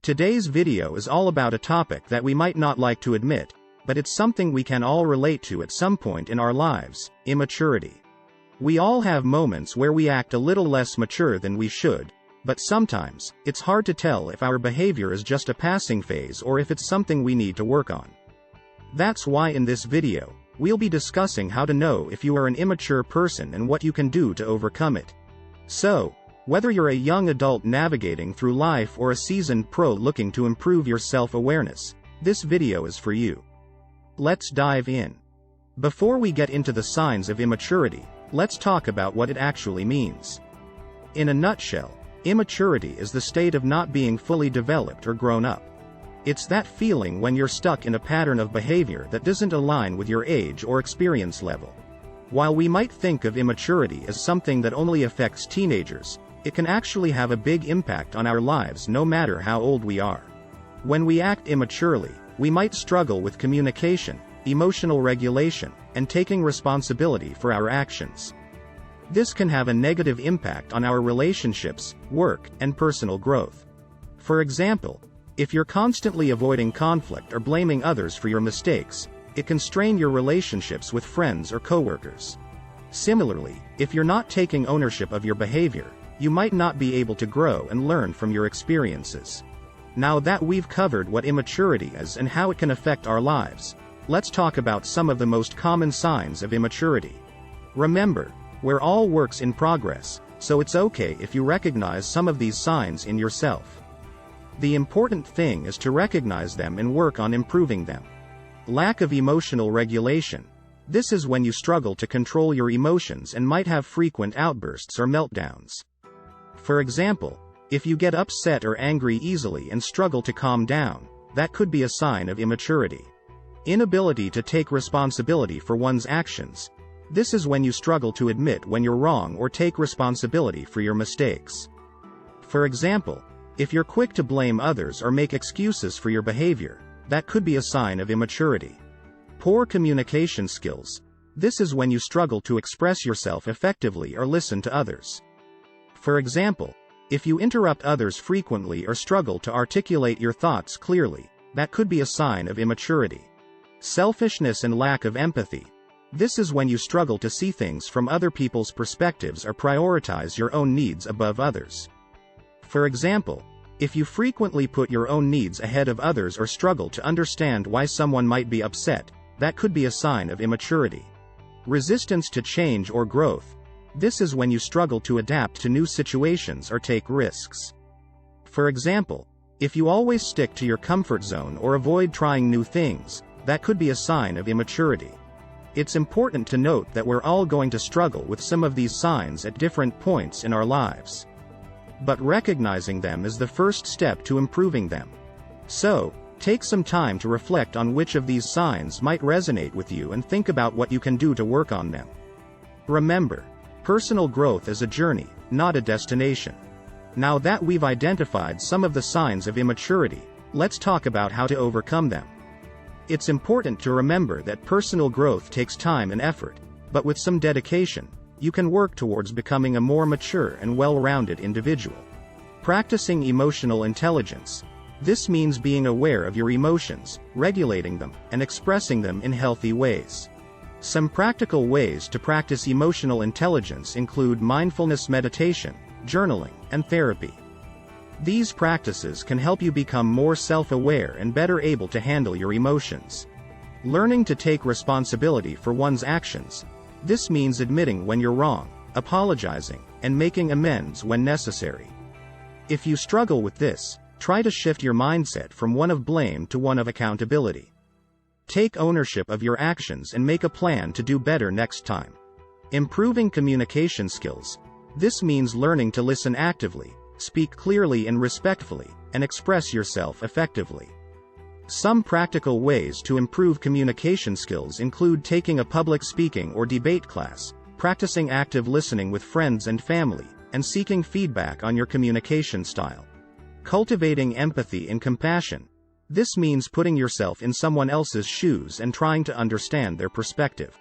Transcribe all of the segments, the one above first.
Today's video is all about a topic that we might not like to admit, but it's something we can all relate to at some point in our lives: immaturity. We all have moments where we act a little less mature than we should, but sometimes, it's hard to tell if our behavior is just a passing phase or if it's something we need to work on. That's why in this video, we'll be discussing how to know if you are an immature person and what you can do to overcome it. So, whether you're a young adult navigating through life or a seasoned pro looking to improve your self-awareness, this video is for you. Let's dive in. Before we get into the signs of immaturity, let's talk about what it actually means. In a nutshell, immaturity is the state of not being fully developed or grown up. It's that feeling when you're stuck in a pattern of behavior that doesn't align with your age or experience level. While we might think of immaturity as something that only affects teenagers, it can actually have a big impact on our lives no matter how old we are. When we act immaturely, we might struggle with communication, emotional regulation, and taking responsibility for our actions. This can have a negative impact on our relationships, work, and personal growth. For example, if you're constantly avoiding conflict or blaming others for your mistakes, it can strain your relationships with friends or coworkers. Similarly, if you're not taking ownership of your behavior, you might not be able to grow and learn from your experiences. Now that we've covered what immaturity is and how it can affect our lives, let's talk about some of the most common signs of immaturity. Remember, we're all works in progress, so it's okay if you recognize some of these signs in yourself. The important thing is to recognize them and work on improving them. Lack of emotional regulation. This is when you struggle to control your emotions and might have frequent outbursts or meltdowns. For example, if you get upset or angry easily and struggle to calm down, that could be a sign of immaturity. Inability to take responsibility for one's actions. This is when you struggle to admit when you're wrong or take responsibility for your mistakes. For example, if you're quick to blame others or make excuses for your behavior, that could be a sign of immaturity. Poor communication skills. This is when you struggle to express yourself effectively or listen to others. For example, if you interrupt others frequently or struggle to articulate your thoughts clearly, that could be a sign of immaturity. Selfishness and lack of empathy. This is when you struggle to see things from other people's perspectives or prioritize your own needs above others. For example, if you frequently put your own needs ahead of others or struggle to understand why someone might be upset, that could be a sign of immaturity. Resistance to change or growth. This is when you struggle to adapt to new situations or take risks. For example, if you always stick to your comfort zone or avoid trying new things, that could be a sign of immaturity. It's important to note that we're all going to struggle with some of these signs at different points in our lives. But recognizing them is the first step to improving them. So, take some time to reflect on which of these signs might resonate with you and think about what you can do to work on them. Remember, personal growth is a journey, not a destination. Now that we've identified some of the signs of immaturity, let's talk about how to overcome them. It's important to remember that personal growth takes time and effort, but with some dedication, you can work towards becoming a more mature and well-rounded individual. Practicing emotional intelligence. This means being aware of your emotions, regulating them, and expressing them in healthy ways. Some practical ways to practice emotional intelligence include mindfulness meditation, journaling, and therapy. These practices can help you become more self-aware and better able to handle your emotions. Learning to take responsibility for one's actions. This means admitting when you're wrong, apologizing, and making amends when necessary. If you struggle with this, try to shift your mindset from one of blame to one of accountability. Take ownership of your actions and make a plan to do better next time. Improving communication skills. This means learning to listen actively, speak clearly and respectfully, and express yourself effectively. Some practical ways to improve communication skills include taking a public speaking or debate class, practicing active listening with friends and family, and seeking feedback on your communication style. Cultivating empathy and compassion. This means putting yourself in someone else's shoes and trying to understand their perspective.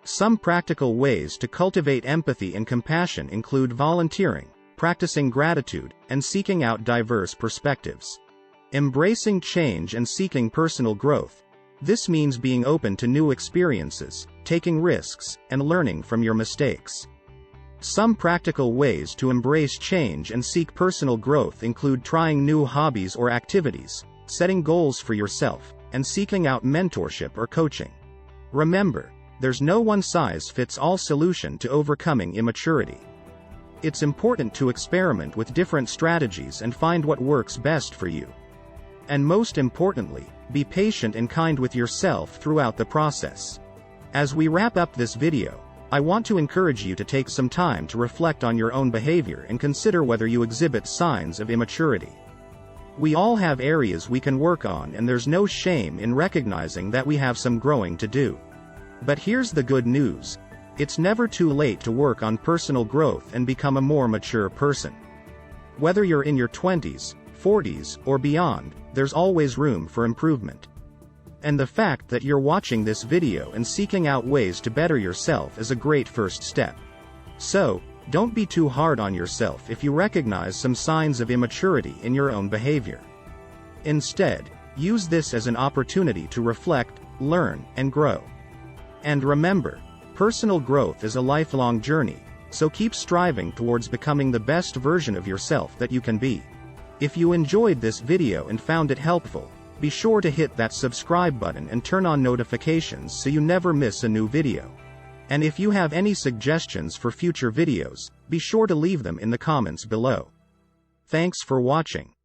Some practical ways to cultivate empathy and compassion include volunteering, practicing gratitude, and seeking out diverse perspectives. Embracing change and seeking personal growth. This means being open to new experiences, taking risks, and learning from your mistakes. Some practical ways to embrace change and seek personal growth include trying new hobbies or activities, setting goals for yourself, and seeking out mentorship or coaching. Remember, there's no one-size-fits-all solution to overcoming immaturity. It's important to experiment with different strategies and find what works best for you. And most importantly, be patient and kind with yourself throughout the process. As we wrap up this video, I want to encourage you to take some time to reflect on your own behavior and consider whether you exhibit signs of immaturity. We all have areas we can work on, and there's no shame in recognizing that we have some growing to do. But here's the good news. It's never too late to work on personal growth and become a more mature person. Whether you're in your 20s, 40s, or beyond, there's always room for improvement. And the fact that you're watching this video and seeking out ways to better yourself is a great first step. So, don't be too hard on yourself if you recognize some signs of immaturity in your own behavior. Instead, use this as an opportunity to reflect, learn, and grow. And remember, personal growth is a lifelong journey, so keep striving towards becoming the best version of yourself that you can be. If you enjoyed this video and found it helpful, be sure to hit that subscribe button and turn on notifications so you never miss a new video. And if you have any suggestions for future videos, be sure to leave them in the comments below. Thanks for watching.